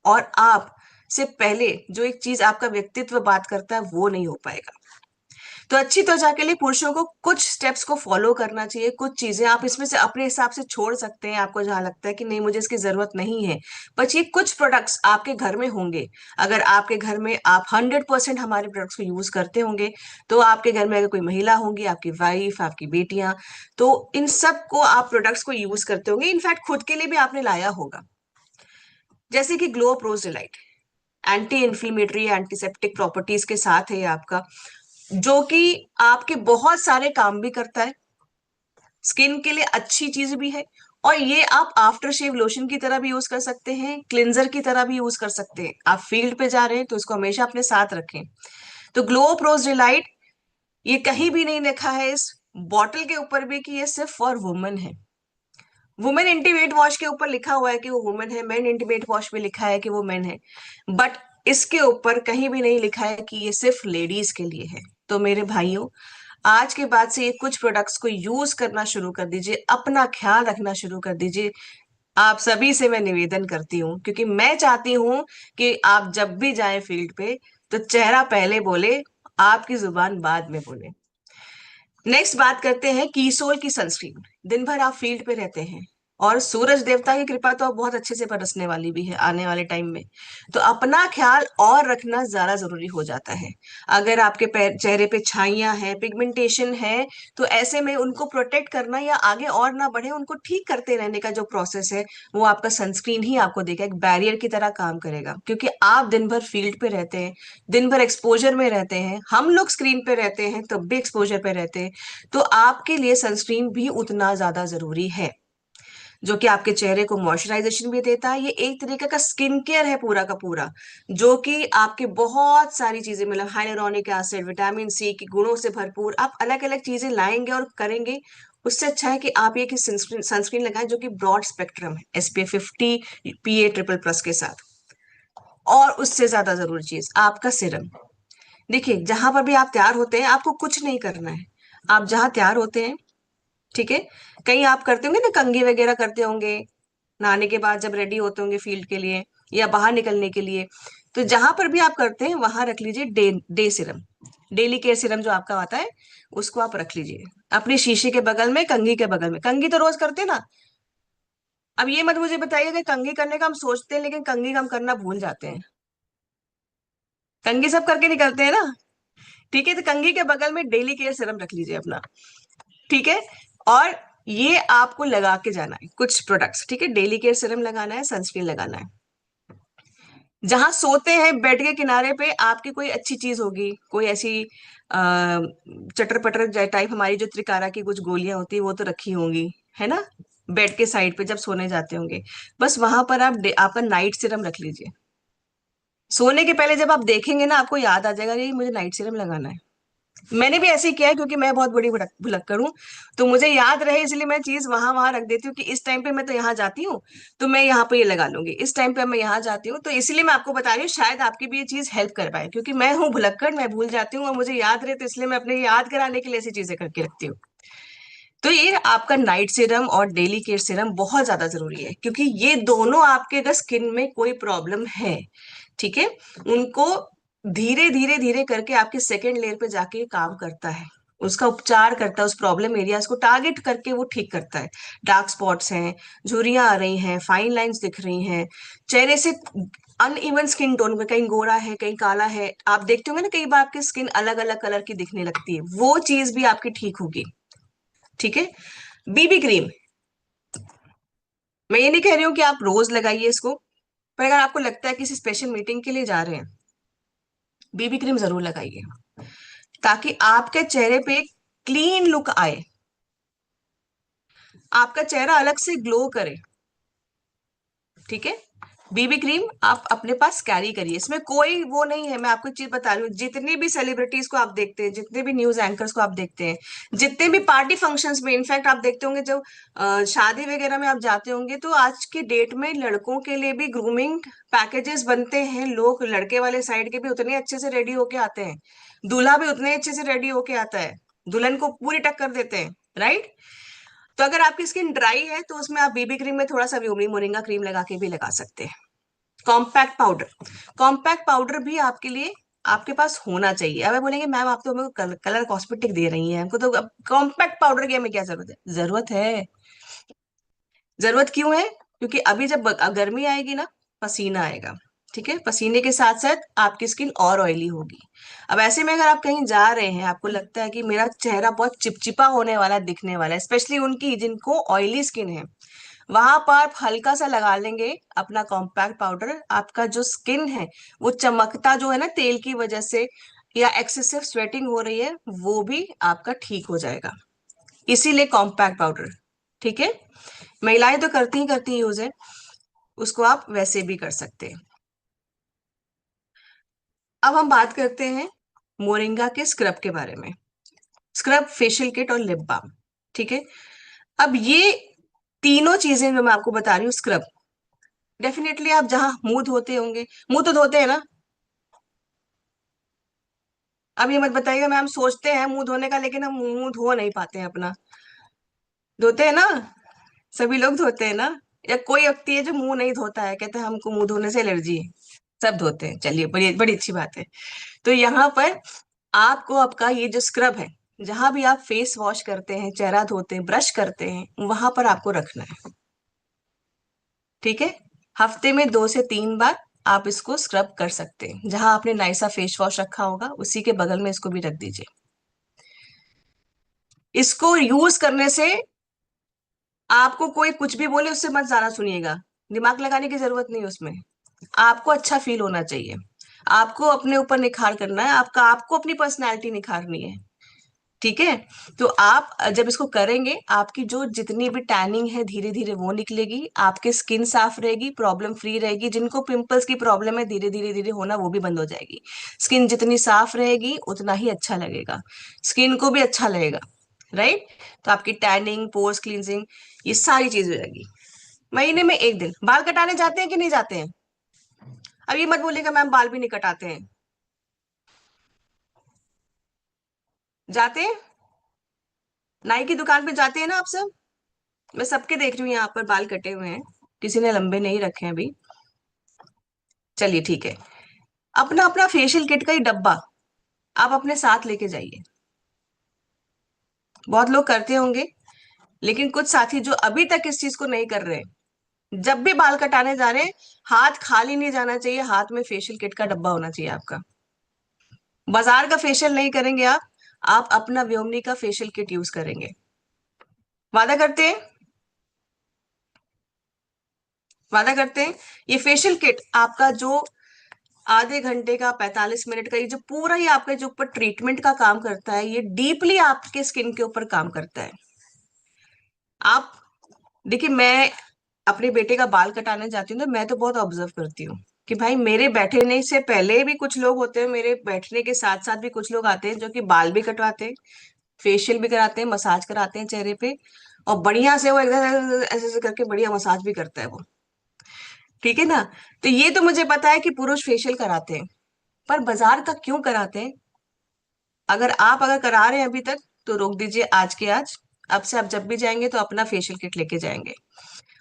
और आप से पहले जो एक चीज आपका व्यक्तित्व बात करता है वो नहीं हो पाएगा। तो अच्छी त्वचा के लिए पुरुषों को कुछ स्टेप्स को फॉलो करना चाहिए, कुछ चीजें आप इसमें से अपने हिसाब से छोड़ सकते हैं, आपको जहां लगता है कि नहीं मुझे इसकी जरूरत नहीं है। बट ये कुछ प्रोडक्ट्स आपके घर में होंगे। अगर आपके घर में आप 100% हमारे प्रोडक्ट्स को यूज करते होंगे, तो आपके घर में अगर कोई महिला होंगी, आपकी वाइफ, आपकी बेटियां, तो इन सब को आप प्रोडक्ट्स को यूज करते होंगे, इनफैक्ट खुद के लिए भी आपने लाया होगा। जैसे कि glow approach delight, anti inflammatory antiseptic properties के साथ है ये आपका, जो कि आपके बहुत सारे काम भी करता है, स्किन के लिए अच्छी चीज भी है। और ये आप आफ्टर शेव लोशन की तरह भी यूज कर सकते हैं, क्लिंजर की तरह भी यूज कर सकते हैं। आप फील्ड पे जा रहे हैं तो इसको हमेशा अपने साथ रखें। तो ग्लो प्रोज डिलाइट, ये कहीं भी नहीं लिखा है इस बॉटल के ऊपर भी कि ये सिर्फ फॉर वुमेन है। वुमेन इंटीमेट वॉश के ऊपर लिखा हुआ है कि वो वुमेन है, मेन इंटीमेट वॉश में लिखा है कि वो मेन है, बट इसके ऊपर कहीं भी नहीं लिखा है कि ये सिर्फ लेडीज के लिए है। तो मेरे भाइयों, आज के बाद से ये कुछ प्रोडक्ट्स को यूज करना शुरू कर दीजिए, अपना ख्याल रखना शुरू कर दीजिए। आप सभी से मैं निवेदन करती हूँ, क्योंकि मैं चाहती हूँ कि आप जब भी जाएं फील्ड पे तो चेहरा पहले बोले, आपकी जुबान बाद में बोले। नेक्स्ट बात करते हैं कीसोल की सनस्क्रीन। दिन भर आप फील्ड पे रहते हैं, और सूरज देवता की कृपा तो अब बहुत अच्छे से बरसने वाली भी है आने वाले टाइम में, तो अपना ख्याल और रखना ज्यादा जरूरी हो जाता है। अगर आपके चेहरे पे छाइयां हैं, पिगमेंटेशन है, तो ऐसे में उनको प्रोटेक्ट करना या आगे और ना बढ़े उनको ठीक करते रहने का जो प्रोसेस है, वो आपका सनस्क्रीन ही आपको देगा, एक बैरियर की तरह काम करेगा। क्योंकि आप दिन भर फील्ड पे रहते हैं, दिन भर एक्सपोजर में रहते हैं, हम लोग स्क्रीन पे रहते हैं तब भी एक्सपोजर पे रहते हैं, तो आपके लिए सनस्क्रीन भी उतना ज्यादा जरूरी है, जो कि आपके चेहरे को मॉइस्चराइजेशन भी देता है। ये एक तरीके का स्किन केयर है पूरा का पूरा, जो कि आपके बहुत सारी चीजें, मतलब हाइलुरोनिक एसिड, विटामिन सी के गुणों से भरपूर आप अलग अलग चीजें लाएंगे और करेंगे। उससे अच्छा है कि आप ये कि सनस्क्रीन सनस्क्रीन लगाएं जो कि ब्रॉड स्पेक्ट्रम है, SPF 50 PA++ के साथ। और उससे ज्यादा जरूरी चीज आपका सिरम। देखिए, जहां पर भी आप तैयार होते हैं आपको कुछ नहीं करना है। आप जहां तैयार होते हैं, ठीक है, कहीं आप करते होंगे ना, कंघी वगैरह करते होंगे नहाने के बाद जब रेडी होते होंगे फील्ड के लिए या बाहर निकलने के लिए, तो जहां पर भी आप करते हैं वहां रख लीजिए day Siram, daily care Siram जो आपका आता है, उसको आप रख लीजिए अपने शीशे के बगल में, कंघी के बगल में। कंघी तो रोज करते हैं ना। अब ये मत मुझे बताइए कि कंघी करने का हम सोचते हैं लेकिन कंघी का हम करना भूल जाते हैं। कंघी सब करके निकलते हैं ना। ठीक है, तो कंघी के बगल में डेली केयर सिरम रख लीजिए अपना। ठीक है। और ये आपको लगा के जाना है कुछ प्रोडक्ट्स, ठीक है, डेली केयर सिरम लगाना है, सनस्क्रीन लगाना है। जहां सोते हैं बेड के किनारे पे आपकी कोई अच्छी चीज होगी, कोई ऐसी चटर पटर टाइप, हमारी जो त्रिकारा की कुछ गोलियां होती है वो तो रखी होंगी, है ना, बेड के साइड पे जब सोने जाते होंगे। बस वहां पर आप आपका नाइट सिरम रख लीजिए। सोने के पहले जब आप देखेंगे ना, आपको याद आ जाएगा कि मुझे नाइट सिरम लगाना है। मैंने भी ऐसे ही किया है, क्योंकि मैं बहुत बड़ी भुलक्कड़ हूँ, तो मुझे याद रहे इसलिए मैं चीज वहां वहां रख देती हूँ कि इस टाइम पे मैं तो यहाँ जाती हूँ, तो मैं यहाँ पे ये लगा लूंगी, इस टाइम पे मैं यहाँ जाती हूँ, तो इसलिए मैं आपको बता रही हूँ, शायद आपकी भी ये चीज हेल्प कर पाए, क्योंकि मैं हूँ भुलक्कड़, मैं भूल जाती हूँ और मुझे याद रहे, तो इसलिए मैं अपने याद कराने के लिए ऐसी चीजें करके रखती हूँ। तो ये आपका नाइट सीरम और डेली केयर सीरम बहुत ज्यादा जरूरी है, क्योंकि ये दोनों आपके अगर स्किन में कोई प्रॉब्लम है, ठीक है, उनको धीरे धीरे धीरे करके आपके सेकेंड लेयर पे जाके काम करता है, उसका उपचार करता है, उस प्रॉब्लम एरियाज को टारगेट करके वो ठीक करता है। डार्क स्पॉट्स हैं, झुर्रियां आ रही हैं, फाइन लाइंस दिख रही हैं, चेहरे से अनइवन स्किन टोन में, कहीं गोरा है कहीं काला है, आप देखते होंगे ना कई बार आपकी स्किन अलग अलग कलर की दिखने लगती है, वो चीज भी आपकी ठीक होगी। ठीक है। बीबी क्रीम, मैं ये नहीं कह रही हूँ कि आप रोज लगाइए इसको, पर अगर आपको लगता है किसी स्पेशल मीटिंग के लिए जा रहे हैं, बीबी क्रीम जरूर लगाइए, ताकि आपके चेहरे पे एक क्लीन लुक आए, आपका चेहरा अलग से ग्लो करे। ठीक है। बीबी क्रीम आप अपने पास कैरी करिए, इसमें कोई वो नहीं है। मैं आपको एक चीज बता रही हूँ, जितनी भी सेलिब्रिटीज को आप देखते हैं, जितने भी न्यूज एंकर्स को आप देखते हैं, जितने भी पार्टी फंक्शंस में, इनफैक्ट आप देखते होंगे जब शादी वगैरह में आप जाते होंगे, तो आज की डेट में लड़कों के लिए भी ग्रूमिंग पैकेजेस बनते हैं, लोग लड़के वाले साइड के भी उतने अच्छे से रेडी होके आते हैं, दूल्हा भी उतने अच्छे से रेडी होके आता है, दुल्हन को पूरी टक्कर देते हैं, राइट। तो अगर आपकी स्किन ड्राई है तो उसमें आप बीबी क्रीम में थोड़ा सा व्योमी मोरिंगा क्रीम लगा के भी लगा सकते हैं। कॉम्पैक्ट पाउडर, कॉम्पैक्ट पाउडर भी आपके लिए आपके पास होना चाहिए। अब आप बोलेंगे मैम आप तो हमें कलर कॉस्मेटिक दे रही हैं, हमको तो अब कॉम्पैक्ट पाउडर की हमें क्या जरूरत है? जरूरत है। जरूरत क्यों है? क्योंकि अभी जब गर्मी आएगी ना, पसीना आएगा। ठीक है, पसीने के साथ साथ आपकी स्किन और ऑयली होगी। अब ऐसे में अगर आप कहीं जा रहे हैं, आपको लगता है कि मेरा चेहरा बहुत चिपचिपा होने वाला है, दिखने वाला है, स्पेशली उनकी जिनको ऑयली स्किन है, वहां पर आप हल्का सा लगा लेंगे अपना कॉम्पैक्ट पाउडर, आपका जो स्किन है वो चमकता जो है ना तेल की वजह से, या एक्सेसिव स्वेटिंग हो रही है, वो भी आपका ठीक हो जाएगा। इसीलिए कॉम्पैक्ट पाउडर। ठीक है, महिलाएं तो करती ही करती यूज है, उसको आप वैसे भी कर सकते हैं। अब हम बात करते हैं मोरिंगा के स्क्रब के बारे में। स्क्रब, फेशियल किट और लिप बाम। ठीक है, अब ये तीनों चीजें जो मैं आपको बता रही हूँ, स्क्रब डेफिनेटली आप जहां मुंह धोते होंगे, मुंह तो धोते हैं ना। अब ये मत बताइएगा मैम सोचते हैं मुंह धोने का लेकिन हम मुंह धो नहीं पाते हैं अपना। धोते हैं ना, सभी लोग धोते हैं ना? या कोई व्यक्ति है जो मुंह नहीं धोता है, कहते हैं हमको मुंह धोने से एलर्जी है? सब धोते हैं, चलिए बड़ी बड़ी अच्छी बात है। तो यहाँ पर आपको आपका ये जो स्क्रब है, जहां भी आप फेस वॉश करते हैं, चेहरा धोते हैं, ब्रश करते हैं, वहां पर आपको रखना है। ठीक है, हफ्ते में 2 से 3 बार आप इसको स्क्रब कर सकते हैं। जहां आपने नाइसा फेस वॉश रखा होगा उसी के बगल में इसको भी रख दीजिए। इसको यूज करने से आपको कोई कुछ भी बोले उससे मत ज्यादा सुनिएगा, दिमाग लगाने की जरूरत नहीं है उसमें। आपको अच्छा फील होना चाहिए, आपको अपने ऊपर निखार करना है, आपका आपको अपनी पर्सनैलिटी निखारनी है। ठीक है, तो आप जब इसको करेंगे, आपकी जो जितनी भी टैनिंग है धीरे धीरे वो निकलेगी, आपकी स्किन साफ रहेगी, प्रॉब्लम फ्री रहेगी। जिनको पिंपल्स की प्रॉब्लम है धीरे धीरे धीरे होना, वो भी बंद हो जाएगी। स्किन जितनी साफ रहेगी उतना ही अच्छा लगेगा, स्किन को भी अच्छा लगेगा। राइट, तो आपकी टैनिंग, पोर्स क्लींजिंग, ये सारी चीज हो जाएगी। महीने में 1 दिन। बाल कटाने जाते हैं कि नहीं जाते हैं? अब ये मत बोलिएगा मैम बाल भी नहीं कटाते हैं। जाते हैं, नाई की दुकान पे जाते हैं ना आप सब? मैं सबके देख रही हूँ यहाँ पर बाल कटे हुए हैं, किसी ने लंबे नहीं रखे हैं अभी। चलिए ठीक है, अपना अपना फेशियल किट का ही डब्बा आप अपने साथ लेके जाइए। बहुत लोग करते होंगे, लेकिन कुछ साथी जो अभी तक इस चीज को नहीं कर रहे, जब भी बाल कटाने जा रहे हैं, हाथ खाली नहीं जाना चाहिए, हाथ में फेशियल किट का डब्बा होना चाहिए आपका। बाजार का फेशियल नहीं करेंगे आप अपना व्योमनी का फेशियल किट यूज करेंगे। वादा करते हैं? वादा करते हैं? ये फेशियल किट आपका जो आधे घंटे का, 45 मिनट का, ये जो पूरा ही आपके जो ऊपर ट्रीटमेंट का काम करता है, ये डीपली आपके स्किन के ऊपर काम करता है। आप देखिए, मैं अपने बेटे का बाल कटाने जाती हूँ तो मैं तो बहुत ऑब्जर्व करती हूँ कि भाई मेरे बैठने से पहले भी कुछ लोग होते हैं, मेरे बैठने के साथ साथ भी कुछ लोग आते हैं जो कि बाल भी कटवाते हैं, फेशियल भी कराते हैं, मसाज कराते हैं चेहरे पे, और बढ़िया से वो एकदम ऐसे ऐसे करके बढ़िया मसाज भी करता है वो। ठीक है ना? तो ये तो मुझे पता है कि पुरुष फेशियल कराते हैं, पर बाजार का क्यों कराते हैं? अगर करा रहे हैं अभी तक, तो रोक दीजिए आज के आज। अब से आप जब भी जाएंगे तो अपना फेशियल किट लेके जाएंगे,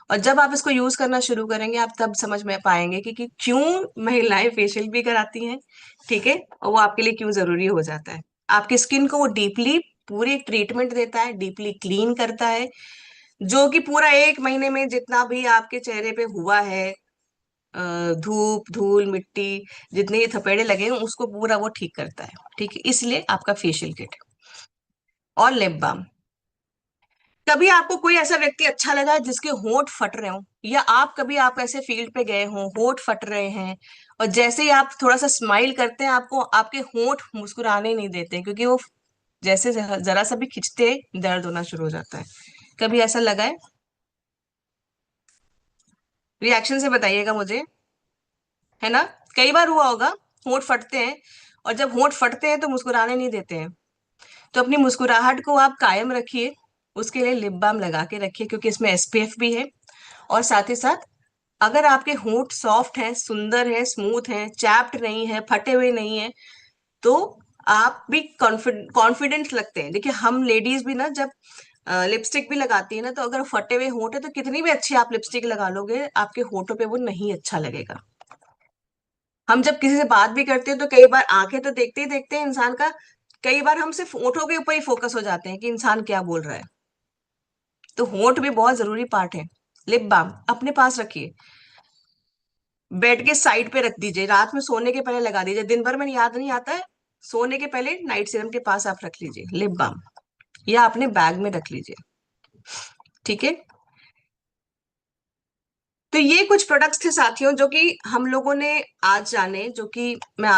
और जब आप इसको यूज करना शुरू करेंगे आप तब समझ में पाएंगे कि क्यों महिलाएं फेशियल भी कराती हैं। ठीक है, और वो आपके लिए क्यों जरूरी हो जाता है। आपकी स्किन को वो डीपली पूरी एक ट्रीटमेंट देता है, डीपली क्लीन करता है, जो कि पूरा 1 महीने में जितना भी आपके चेहरे पे हुआ है, धूप धूल मिट्टी, जितने ये थपेड़े लगे हैं उसको पूरा वो ठीक करता है। ठीक है, इसलिए आपका फेशियल किट और लिप बाम। कभी आपको कोई ऐसा व्यक्ति अच्छा लगा है जिसके होंठ फट रहे हो, या आप ऐसे फील्ड पे गए हो, होंठ फट रहे हैं, और जैसे ही आप थोड़ा सा स्माइल करते हैं आपको आपके होंठ मुस्कुराने नहीं देते, क्योंकि वो जैसे जरा सा भी खिंचते दर्द होना शुरू हो जाता है? कभी ऐसा लगा है? रिएक्शन से बताइएगा मुझे, है ना? कई बार हुआ होगा, होंठ फटते हैं, और जब होंठ फटते हैं तो मुस्कुराने नहीं देते हैं। तो अपनी मुस्कुराहट को आप कायम रखिए, उसके लिए लिप बाम लगा के रखिए, क्योंकि इसमें एसपीएफ भी है। और साथ ही साथ अगर आपके होंठ सॉफ्ट हैं, सुंदर है, स्मूथ हैं, चैप्ट नहीं है, फटे हुए नहीं है, तो आप भी कॉन्फिडेंट लगते हैं। देखिए हम लेडीज भी ना जब लिपस्टिक भी लगाती है ना, तो अगर फटे हुए होंठ है तो कितनी भी अच्छी आप लिपस्टिक लगा लोगे, आपके होंठों पे वो नहीं अच्छा लगेगा। हम जब किसी से बात भी करते हैं तो कई बार आंखें तो देखते हैं इंसान का, कई बार हम सिर्फ होठों के ऊपर ही फोकस हो जाते हैं कि इंसान क्या बोल रहा है। तो होठ भी बहुत जरूरी पार्ट है। लिप बाम अपने पास रखिए, बेड के साइड पे रख दीजिए, रात में सोने के पहले लगा दीजिए, दिन भर में याद नहीं आता है, सोने के पहले नाइट सीरम के पास आप रख लीजिए लिप बाम, या अपने बैग में रख लीजिए। ठीक है। तो ये कुछ प्रोडक्ट्स थे साथियों जो कि हम लोगों ने आज जाने, जो कि मैं